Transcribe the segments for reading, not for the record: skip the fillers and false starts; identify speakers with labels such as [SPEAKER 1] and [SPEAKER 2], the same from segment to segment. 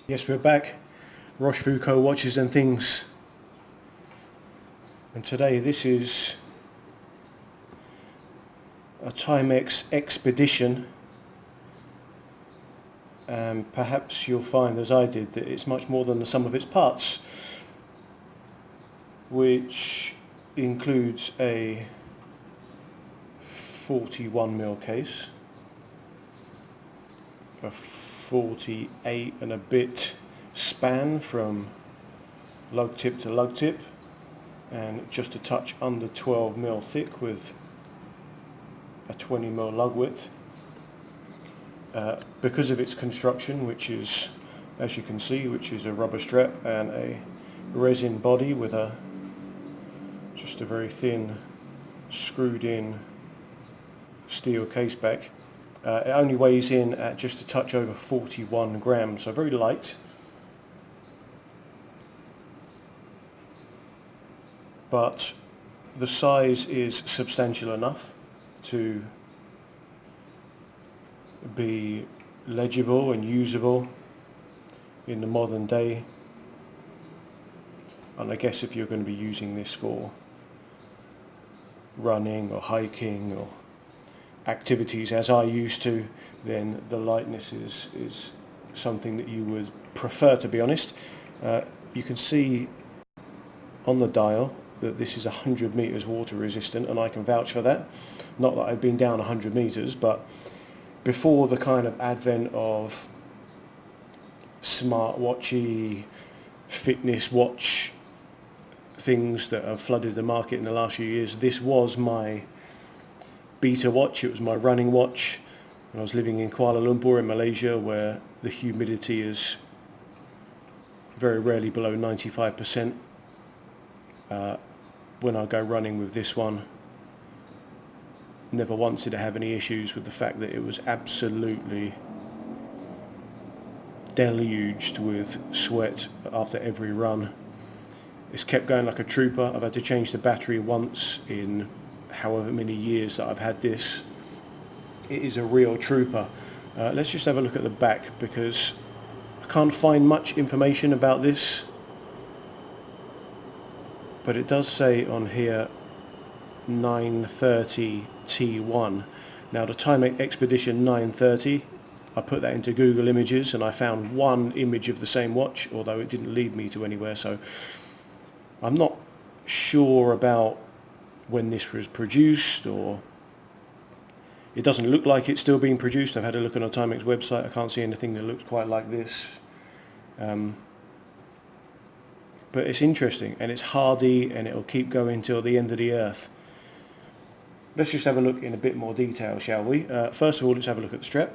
[SPEAKER 1] Yes, we're back. Roshfooco watches and things. And today this is a Timex Expedition. Perhaps you'll find, as I did, that it's much more than the sum of its parts, which includes a 41mm case, a 48 and a bit span from lug tip to lug tip, and just a touch under 12mm thick with a 20mm lug width. Because of its construction, which is, as you can see, which is a rubber strap and a resin body with just a very thin screwed in steel case back, it only weighs in at just a touch over 41 grams, so very light. But the size is substantial enough to be legible and usable in the modern day. And I guess if you're going to be using this for running or hiking or activities as I used to, then the lightness is something that you would prefer, to be honest. You can see on the dial that this is 100 meters water resistant, and I can vouch for that. Not that I've been down 100 meters, but before the kind of advent of smartwatchy fitness watch things that have flooded the market in the last few years, this was my beta watch. It was my running watch when I was living in Kuala Lumpur in Malaysia, where the humidity is very rarely below 95%. When I go running with this one, never once did I have any issues with the fact that it was absolutely deluged with sweat after every run. It's kept going like a trooper. I've had to change the battery once in however many years that I've had this. It is a real trooper. Let's just have a look at the back, because I can't find much information about this, but it does say on here 930 T1. Now the Timex Expedition 930, I put that into Google Images and I found one image of the same watch, although it didn't lead me to anywhere, so I'm not sure about when this was produced, or it doesn't look like it's still being produced. I've had a look on the Timex website, I can't see anything that looks quite like this. But it's interesting, and it's hardy, and it'll keep going till the end of the earth. Let's just have a look in a bit more detail, shall we? First of all, let's have a look at the strap.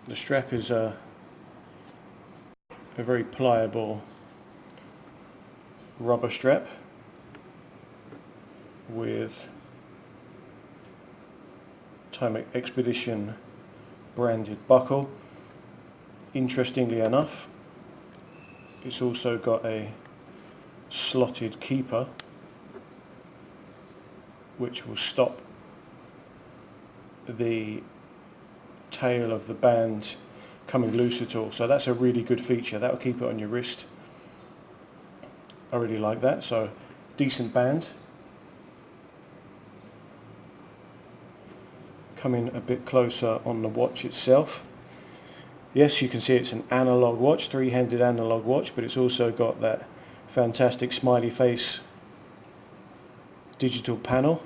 [SPEAKER 1] The strap is a very pliable rubber strap with Timex Expedition branded buckle. Interestingly enough, it's also got a slotted keeper which will stop the tail of the band coming loose at all. So that's a really good feature. That will keep it on your wrist. I really like that. So decent band. Coming a bit closer on the watch itself. Yes, you can see it's an analog watch, three-handed analog watch, but it's also got that fantastic smiley face digital panel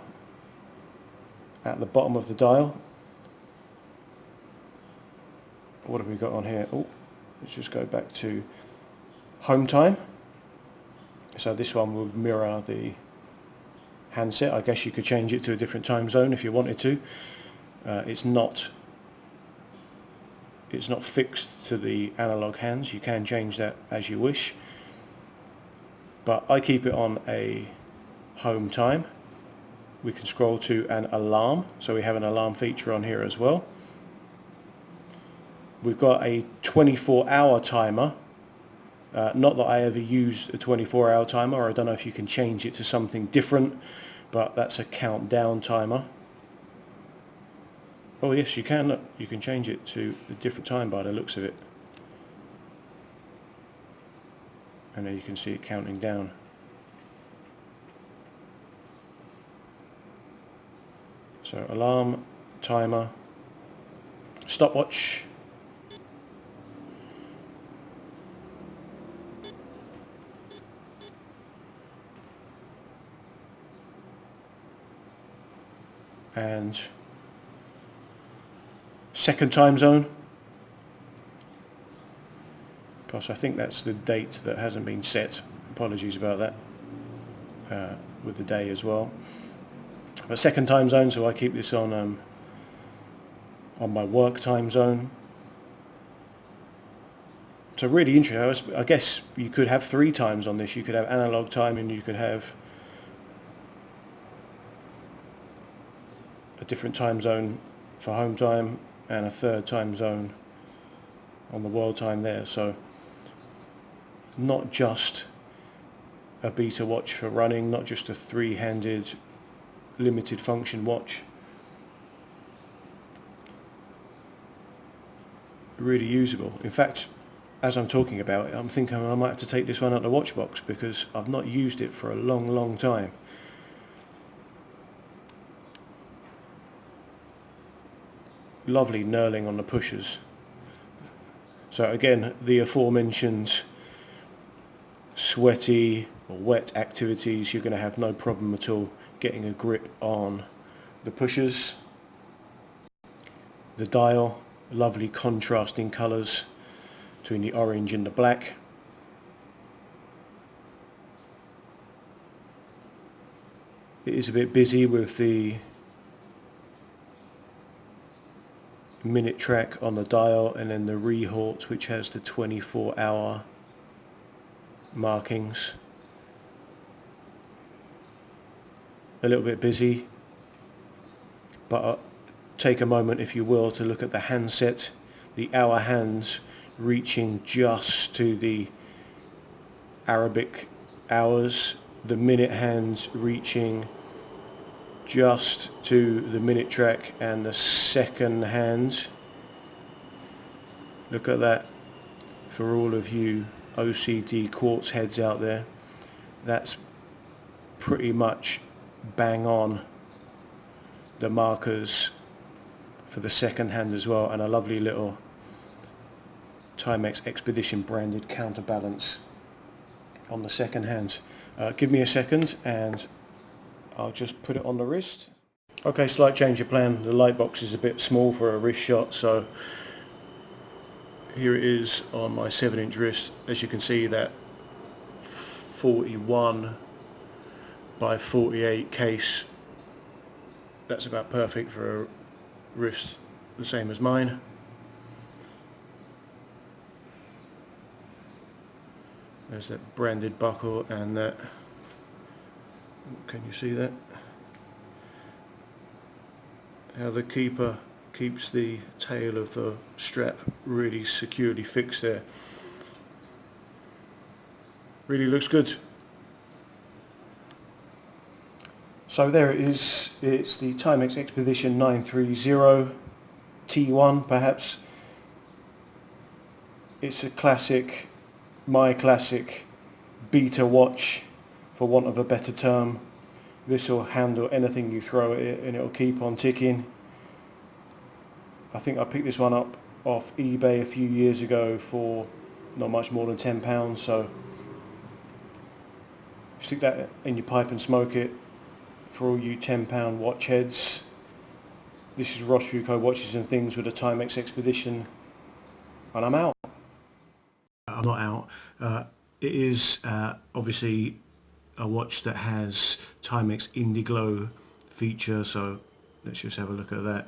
[SPEAKER 1] at the bottom of the dial. What have we got on here? Oh, let's just go back to home time. So this one will mirror the handset. I guess you could change it to a different time zone if you wanted to. It's not fixed to the analog hands. You can change that as you wish, but I keep it on a home time. We can scroll to an alarm, so we have an alarm feature on here as well. We've got a 24-hour timer. Not that I ever used a 24-hour timer. I don't know if you can change it to something different, but that's a countdown timer. Oh yes, you can. Look, you can change it to a different time by the looks of it. and there you can see it counting down. So alarm, timer, stopwatch, and second time zone. Plus I think that's the date that hasn't been set. Apologies about that, with the day as well. But second time zone, so I keep this on my work time zone. So really interesting. I guess you could have 3 times on this. You could have analog time, and you could have a different time zone for home time and a third time zone on the world time there. So not just a beta watch for running, not just a 3-handed limited function watch. Really usable. In fact, as I'm talking about it, I'm thinking I might have to take this one out of the watch box because I've not used it for a long time. Lovely knurling on the pushers. So again, the aforementioned sweaty or wet activities, you're going to have no problem at all getting a grip on the pushers. The dial, lovely contrasting colours between the orange and the black. It is a bit busy with the minute track on the dial, and then the Rehort, which has the 24-hour markings. A little bit busy, but take a moment, if you will, to look at the handset. The hour hands reaching just to the Arabic hours, the minute hands reaching just to the minute track, and the second hand, look at that, for all of you OCD quartz heads out there, that's pretty much bang on the markers for the second hand as well, and a lovely little Timex Expedition branded counterbalance on the second hand. Give me a second and I'll just put it on the wrist. Okay, slight change of plan. The light box is a bit small for a wrist shot, so here it is on my 7-inch wrist. As you can see, that 41 by 48 case, that's about perfect for a wrist the same as mine. There's that branded buckle and that, can you see that? How the keeper keeps the tail of the strap really securely fixed there. Really looks good. So there it is. It's the Timex Expedition 930 T1 perhaps. It's a classic, my classic beta watch, for want of a better term. This will handle anything you throw at it and it'll keep on ticking. I think I picked this one up off eBay a few years ago for not much more than £10, so stick that in your pipe and smoke it for all you £10 watch heads. This is Roshfooco Watches and Things with a Timex Expedition, and I'm out. I'm not out. It is obviously a watch that has Timex Indiglo feature, so let's just have a look at that.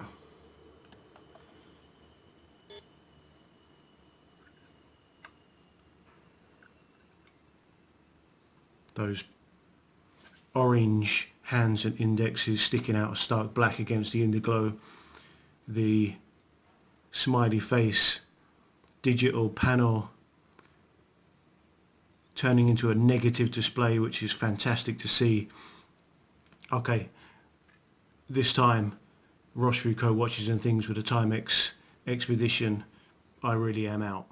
[SPEAKER 1] Those orange hands and indexes sticking out a stark black against the Indiglo. The smiley face digital panel turning into a negative display, which is fantastic to see. Okay, this time Roshfooco Watches and Things with a Timex Expedition, I really am out.